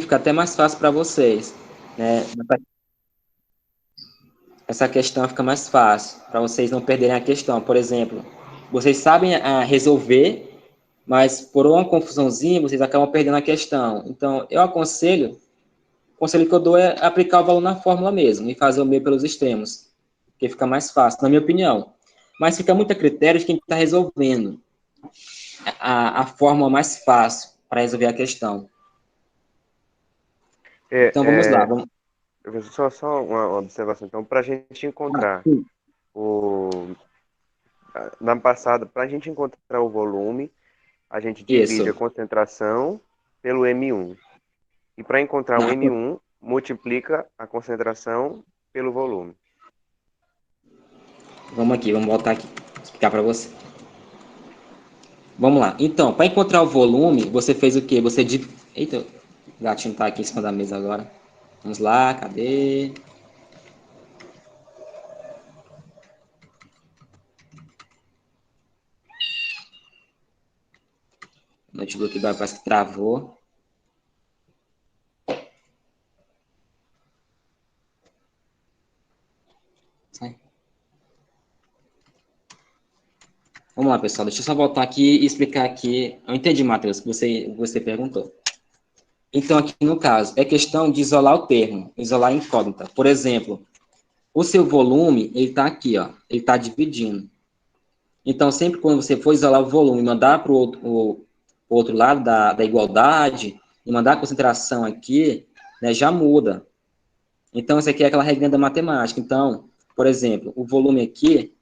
fica até mais fácil para vocês, né? Essa questão fica mais fácil, para vocês não perderem a questão. Por exemplo, vocês sabem resolver, mas por uma confusãozinha, vocês acabam perdendo a questão. Então, o conselho que eu dou é aplicar o valor na fórmula mesmo, e fazer o meio pelos extremos, que fica mais fácil, na minha opinião. Mas fica muito a critério de quem está resolvendo a fórmula mais fácil para resolver a questão. Então, vamos lá. Só uma observação. Então, para a gente encontrar o... Na passada, para a gente encontrar o volume, a gente divide a Isso. concentração pelo M1. E para encontrar o Na, M1, multiplica a concentração pelo volume. vamos voltar aqui, explicar para você. Vamos lá. Então, para encontrar o volume, você fez o quê? Eita, o gatinho tá aqui em cima da mesa agora. Vamos lá, cadê? O notebook agora parece que travou. Sai. Vamos lá, pessoal. Deixa eu só voltar aqui e explicar aqui. Eu entendi, Matheus, que você perguntou. Então, aqui no caso, é questão de isolar o termo, isolar a incógnita. Por exemplo, o seu volume, ele está aqui, ó. Ele está dividindo. Então, sempre quando você for isolar o volume e mandar para o outro lado da igualdade, e mandar a concentração aqui, né, já muda. Então, isso aqui é aquela regrinha da matemática. Então, por exemplo, o volume aqui...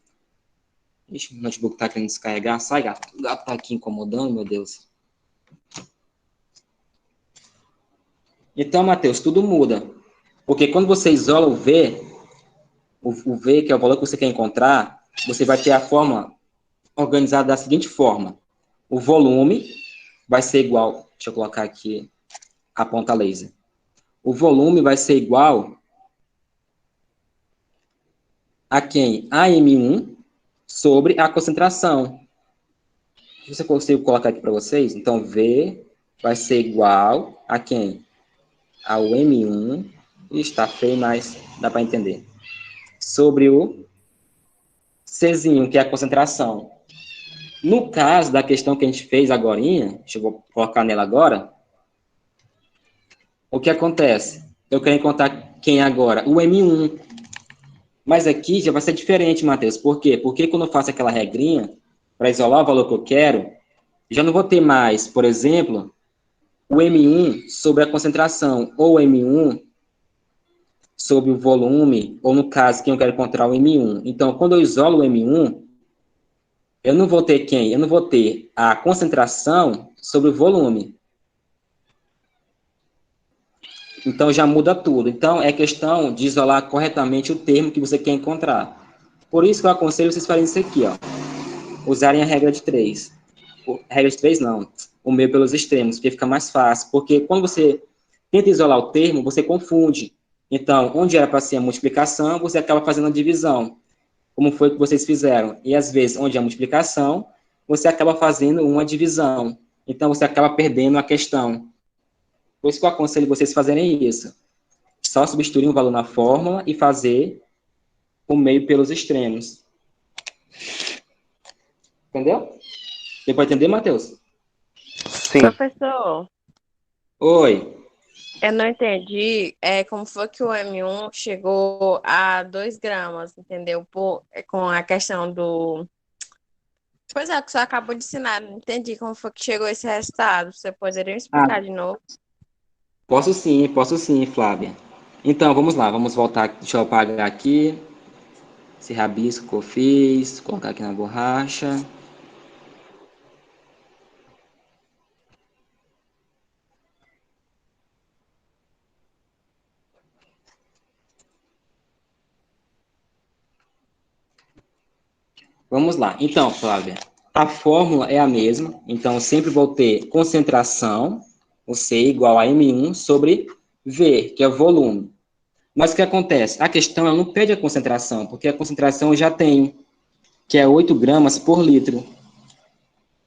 Ixi, o notebook está querendo descarregar. Sai, gato. O gato está aqui incomodando, meu Deus. Então, Matheus, tudo muda. Porque quando você isola o V, o V, que é o valor que você quer encontrar, você vai ter a forma organizada da seguinte forma. O volume vai ser igual... Deixa eu colocar aqui a ponta laser. O volume vai ser igual a quem? A M1 sobre a concentração. Se eu consigo colocar aqui para vocês, então V vai ser igual a quem? Ao M1, está feio, mas dá para entender, sobre o Czinho, que é a concentração. No caso da questão que a gente fez agora, deixa eu colocar nela agora, o que acontece? Eu quero encontrar quem agora? O M1. Mas aqui já vai ser diferente, Matheus. Por quê? Porque quando eu faço aquela regrinha, para isolar o valor que eu quero, já não vou ter mais, por exemplo, o M1 sobre a concentração, ou o M1 sobre o volume, ou no caso, quem eu quero encontrar o M1. Então, quando eu isolo o M1, eu não vou ter quem? Eu não vou ter a concentração sobre o volume. Então, já muda tudo. Então, é questão de isolar corretamente o termo que você quer encontrar. Por isso que eu aconselho vocês fazerem isso aqui, ó. Usarem a regra de 3. Regra de 3 não. O meio pelos extremos, porque fica mais fácil. Porque quando você tenta isolar o termo, você confunde. Então, onde era para ser a multiplicação, você acaba fazendo a divisão, como foi que vocês fizeram. E, às vezes, onde é a multiplicação, você acaba fazendo uma divisão. Então, você acaba perdendo a questão. Por isso que eu aconselho vocês fazerem isso. Só substituir um valor na fórmula e fazer o meio pelos extremos. Entendeu? Você pode entender, Matheus? Sim. Professor, Oi. eu não entendi como foi que o M1 chegou a 2 gramas, entendeu? Com a questão do... Pois é, o que você acabou de ensinar, não entendi como foi que chegou esse resultado. Você poderia me explicar de novo? Posso sim, Flávia. Então, vamos lá, vamos voltar. Deixa eu apagar aqui esse rabisco que eu fiz, colocar aqui na borracha. Vamos lá. Então, Flávia, a fórmula é a mesma. Então, eu sempre vou ter concentração, o C igual a M1 sobre V, que é o volume. Mas o que acontece? A questão ela não pede a concentração, porque a concentração eu já tenho, que é 8 gramas por litro.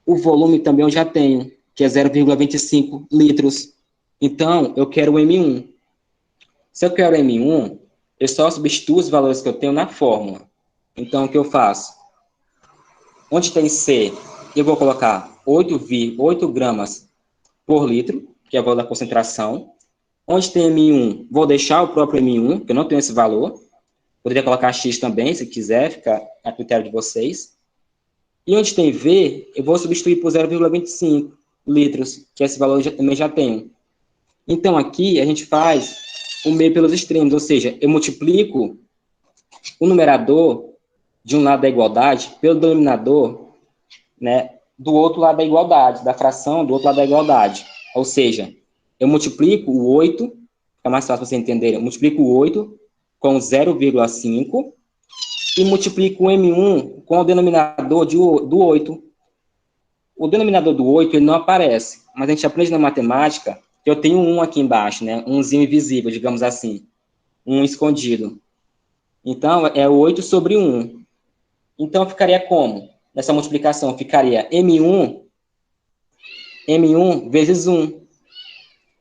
O volume também eu já tenho, que é 0,25 litros. Então, eu quero o M1. Se eu quero o M1, eu só substituo os valores que eu tenho na fórmula. Então, o que eu faço? Onde tem C, eu vou colocar 8 gramas por litro, que é o valor da concentração. Onde tem M1, vou deixar o próprio M1, que eu não tenho esse valor. Poderia colocar X também, se quiser, fica a critério de vocês. E onde tem V, eu vou substituir por 0,25 litros, que esse valor eu também já tenho. Então, aqui, a gente faz o meio pelos extremos, ou seja, eu multiplico o numerador de um lado da igualdade pelo denominador, né, do outro lado da igualdade, da fração do outro lado da igualdade. Ou seja, eu multiplico o 8, fica mais fácil você entender, eu multiplico o 8 com 0,5 e multiplico o M1 com o denominador do 8. O denominador do 8 ele não aparece, mas a gente aprende na matemática que eu tenho um aqui embaixo, né? Umzinho invisível, digamos assim. Um escondido. Então, é 8 sobre 1. Então, ficaria como? Nessa multiplicação, ficaria M1 vezes 1.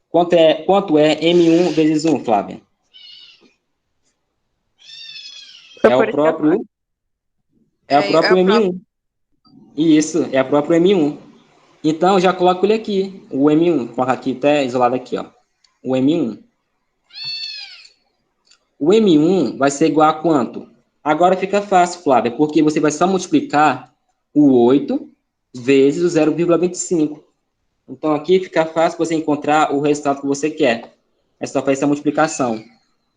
Quanto é M1 vezes 1, Flávia? É o próprio M1. Isso, é o próprio M1. Então, eu já coloco ele aqui, o M1. Vou colocar aqui, até isolado aqui, ó. O M1. O M1 vai ser igual a quanto? Agora fica fácil, Flávia, porque você vai só multiplicar o 8 vezes o 0,25. Então, aqui fica fácil você encontrar o resultado que você quer. É só fazer essa multiplicação.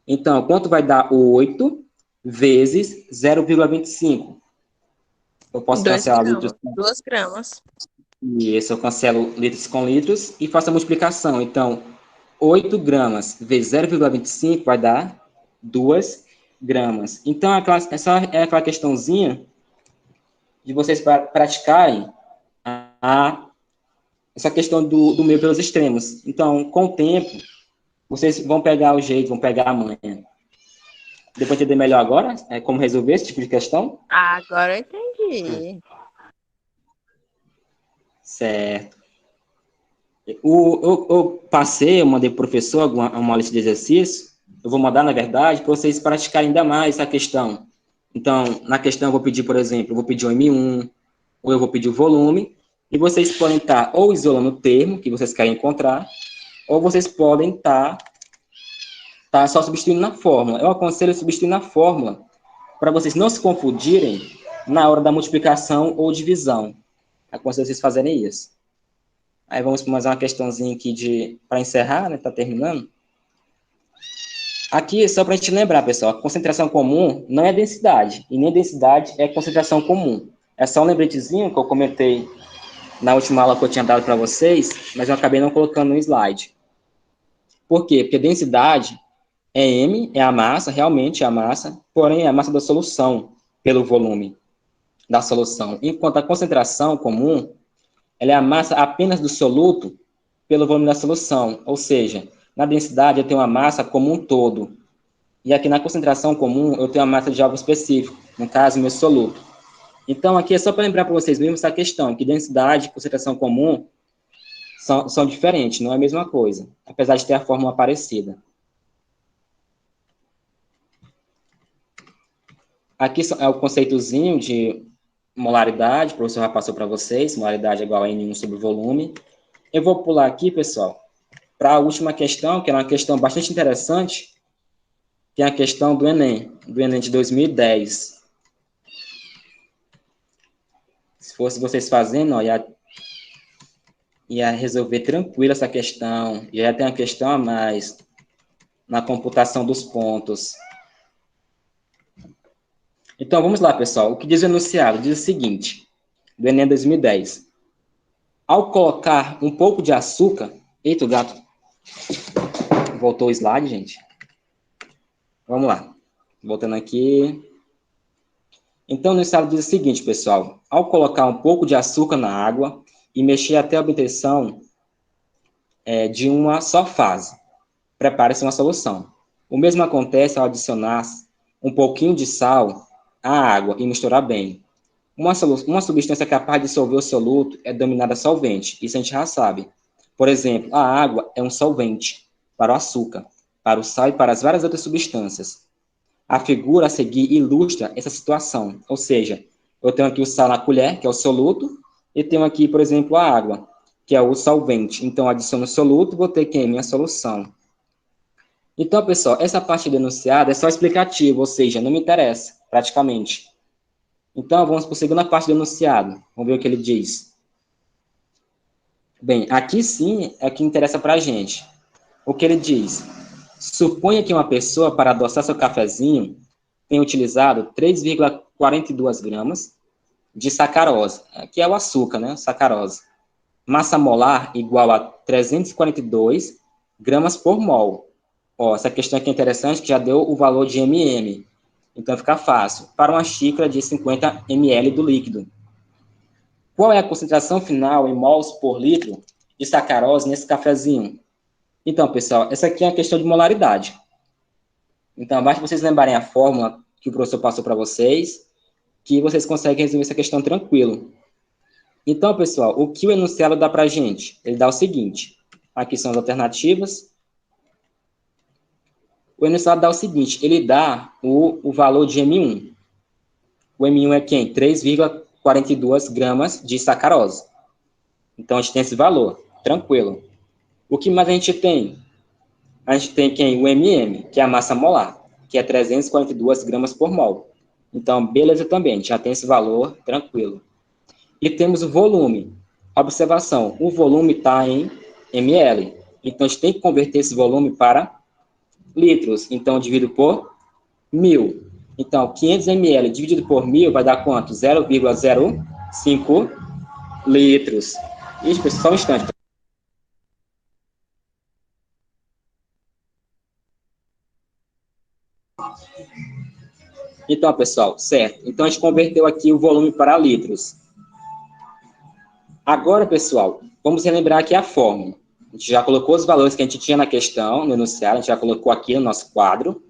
Então, quanto vai dar 8 vezes 0,25? Eu posso cancelar litros. 2 gramas. Isso, eu cancelo litros com litros e faço a multiplicação. Então, 8 gramas vezes 0,25 vai dar 2 gramas. Então, essa é aquela questãozinha de vocês praticarem essa questão do meio pelos extremos. Então, com o tempo, vocês vão pegar o jeito, vão pegar a manha. Deu para entender melhor agora como resolver esse tipo de questão? Agora eu entendi. Certo. Eu passei, eu mandei para o professor uma lista de exercícios. Eu vou mandar, na verdade, para vocês praticarem ainda mais essa questão. Então, na questão, eu vou pedir, por exemplo, eu vou pedir o M1, ou eu vou pedir o volume, e vocês podem estar ou isolando o termo que vocês querem encontrar, ou vocês podem estar só substituindo na fórmula. Eu aconselho substituir na fórmula, para vocês não se confundirem na hora da multiplicação ou divisão. Aconselho vocês fazerem isso. Aí vamos para mais uma questãozinha aqui para encerrar, né? Tá terminando. Aqui, só para a gente lembrar, pessoal, a concentração comum não é densidade, e nem densidade é concentração comum. É só um lembretezinho que eu comentei na última aula que eu tinha dado para vocês, mas eu acabei não colocando no slide. Por quê? Porque densidade é M, é a massa, realmente é a massa, porém é a massa da solução pelo volume da solução. Enquanto a concentração comum, ela é a massa apenas do soluto pelo volume da solução, ou seja, na densidade eu tenho uma massa como um todo, e aqui na concentração comum eu tenho uma massa de algo específico, no caso, meu soluto. Então, aqui é só para lembrar para vocês mesmo essa questão, que densidade e concentração comum são diferentes, não é a mesma coisa, apesar de ter a fórmula parecida. Aqui é o conceitozinho de molaridade, o professor já passou para vocês, molaridade é igual a N1 sobre volume. Eu vou pular aqui, pessoal, para a última questão, que é uma questão bastante interessante, que é a questão do Enem de 2010. Se fosse vocês fazendo, ó, ia resolver tranquilo essa questão, já tem uma questão a mais na computação dos pontos. Então, vamos lá, pessoal. O que diz o enunciado? Diz o seguinte, do Enem 2010. Ao colocar um pouco de açúcar... Eita, o gato. Voltou o slide, gente. Vamos lá. Voltando aqui. Então, o enunciado diz o seguinte, pessoal. Ao colocar um pouco de açúcar na água e mexer até a obtenção de uma só fase, prepare-se uma solução. O mesmo acontece ao adicionar um pouquinho de sal à água e misturar bem. Uma substância capaz de dissolver o soluto é denominada solvente, isso a gente já sabe. Por exemplo, a água é um solvente para o açúcar, para o sal e para as várias outras substâncias. A figura a seguir ilustra essa situação, ou seja, eu tenho aqui o sal na colher, que é o soluto, e tenho aqui, por exemplo, a água, que é o solvente. Então, adiciono o soluto, vou ter aqui a minha solução. Então, pessoal, essa parte do enunciado é só explicativa, ou seja, não me interessa, praticamente. Então, vamos para a segunda parte do enunciado. Vamos ver o que ele diz. Bem, aqui sim é o que interessa para a gente. O que ele diz? Suponha que uma pessoa, para adoçar seu cafezinho, tenha utilizado 3,42 gramas de sacarose, que é o açúcar, né? Sacarose. Massa molar igual a 342 gramas por mol. Ó, essa questão aqui é interessante, que já deu o valor de mm. Então, fica fácil. Para uma xícara de 50 ml do líquido. Qual é a concentração final em mols por litro de sacarose nesse cafezinho? Então, pessoal, essa aqui é uma questão de molaridade. Então, basta vocês lembrarem a fórmula que o professor passou para vocês, que vocês conseguem resolver essa questão tranquilo. Então, pessoal, o que o enunciado dá para a gente? Ele dá o seguinte. Aqui são as alternativas. O enunciado dá o seguinte, ele dá o valor de M1. O M1 é quem? 3,42 gramas de sacarose. Então, a gente tem esse valor, tranquilo. O que mais a gente tem? A gente tem quem? O MM, que é a massa molar, que é 342 gramas por mol. Então, beleza também, a gente já tem esse valor, tranquilo. E temos o volume. Observação, o volume está em ml. Então, a gente tem que converter esse volume para litros. Então, divido por 1.000. Então, 500 ml dividido por 1.000 vai dar quanto? 0,05 litros. Isso, pessoal, só um instante. Então, pessoal, certo. Então, a gente converteu aqui o volume para litros. Agora, pessoal, vamos relembrar aqui a fórmula. A gente já colocou os valores que a gente tinha na questão, no enunciado, a gente já colocou aqui no nosso quadro.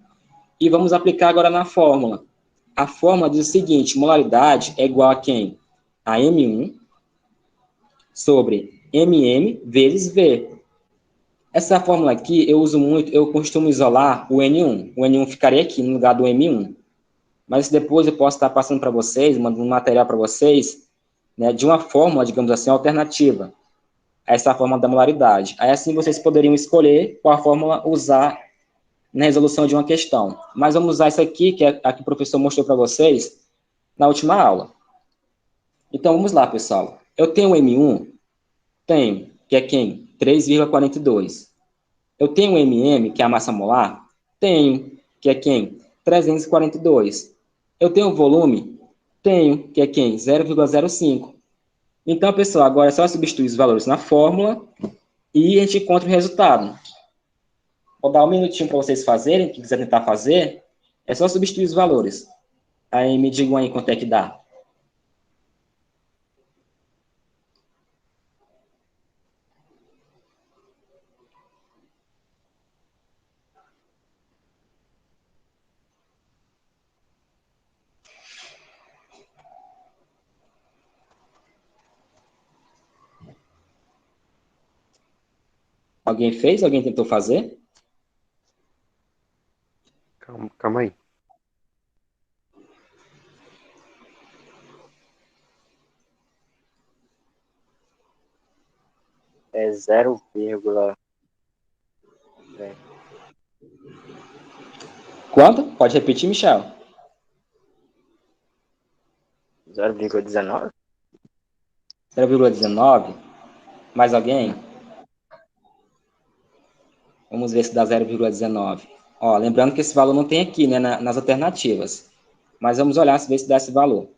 E vamos aplicar agora na fórmula. A fórmula diz o seguinte, molaridade é igual a quem? A M1 sobre MM vezes V. Essa fórmula aqui eu uso muito, eu costumo isolar o N1. O N1 ficaria aqui no lugar do M1. Mas depois eu posso estar passando para vocês, mandando um material para vocês, né, de uma fórmula, digamos assim, alternativa a essa fórmula da molaridade. Aí assim vocês poderiam escolher qual fórmula usar na resolução de uma questão. Mas vamos usar essa aqui, que é a que o professor mostrou para vocês na última aula. Então, vamos lá, pessoal. Eu tenho o M1? Tenho, que é quem? 3,42. Eu tenho o MM, que é a massa molar? Tenho, que é quem? 342. Eu tenho o volume? Tenho, que é quem? 0,05. Então, pessoal, agora é só substituir os valores na fórmula e a gente encontra o resultado. Vou dar um minutinho para vocês fazerem, quem quiser tentar fazer, é só substituir os valores. Aí me digam aí quanto é que dá. Alguém fez? Alguém tentou fazer? Calma aí. É 0,0. Quanto? Pode repetir, Michel. 0,19? 0,19. Mais alguém? Vamos ver se dá 0,19. Ó, lembrando que esse valor não tem aqui, né, nas alternativas. Mas vamos olhar se ver se dá esse valor.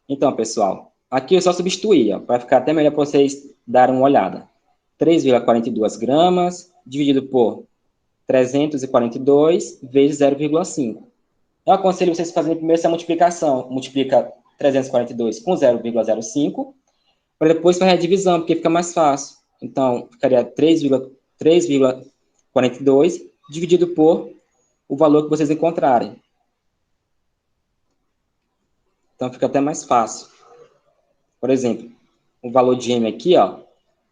Então, pessoal, aqui eu só substituí, para ficar até melhor para vocês darem uma olhada. 3,42 gramas dividido por 342 vezes 0,5. Eu aconselho vocês fazerem primeiro essa multiplicação. Multiplica 342 com 0,05, para depois fazer a divisão, porque fica mais fácil. Então, ficaria 3,42 dividido por o valor que vocês encontrarem. Então, fica até mais fácil. Por exemplo, o valor de M aqui, ó,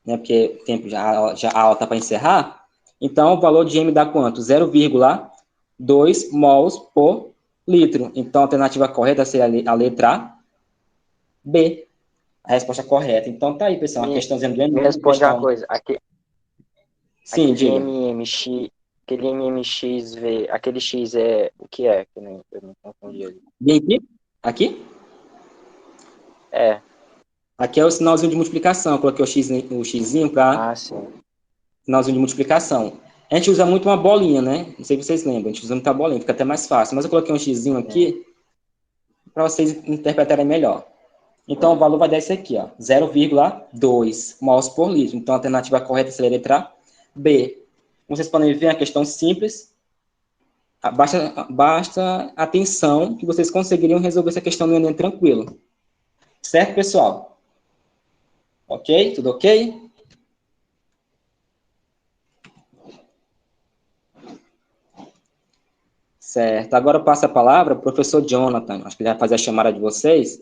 né? Porque o tempo já a aula está para encerrar. Então, o valor de M dá quanto? 0,2 mols por litro. Então, a alternativa correta seria a letra B, a resposta correta. Então, tá aí, pessoal, a questãozinha do Me M1, responde uma coisa. Sim, diga. Aquele MMXV, aquele X é o que é? Que eu não confundi ali. Bem aqui? Aqui? É. Aqui é o sinalzinho de multiplicação. Eu coloquei o xizinho para Sim. sinalzinho de multiplicação. A gente usa muito uma bolinha, né? Não sei se vocês lembram. A gente usa muita bolinha, fica até mais fácil. Mas eu coloquei um xizinho aqui para vocês interpretarem melhor. Então, o valor vai dar esse aqui, ó, 0,2 mols por litro. Então, a alternativa correta seria a letra B. Como vocês podem ver, é uma questão simples. Basta atenção que vocês conseguiriam resolver essa questão no Enem tranquilo. Certo, pessoal? Ok? Tudo ok? Certo. Agora eu passo a palavra para o professor Jonathan. Acho que ele vai fazer a chamada de vocês.